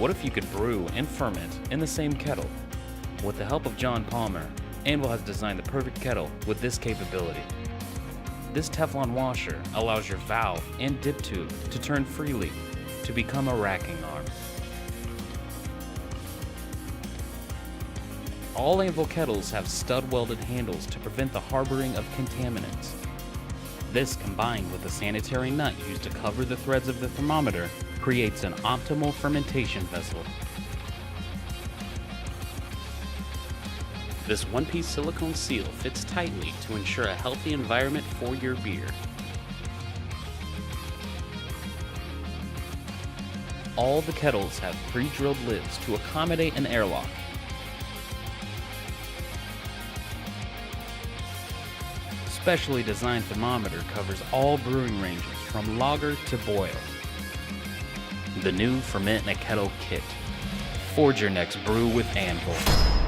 What if you could brew and ferment in the same kettle? With the help of John Palmer, Anvil has designed the perfect kettle with this capability. This Teflon washer allows your valve and dip tube to turn freely to become a racking arm. All Anvil kettles have stud-welded handles to prevent the harboring of contaminants. This, combined with the sanitary nut used to cover the threads of the thermometer, creates an optimal fermentation vessel. This one-piece silicone seal fits tightly to ensure a healthy environment for your beer. All the kettles have pre-drilled lids to accommodate an airlock. Specially designed thermometer covers all brewing ranges from lager to boil. The new Ferment in a Kettle kit. Forge your next brew with Anvil.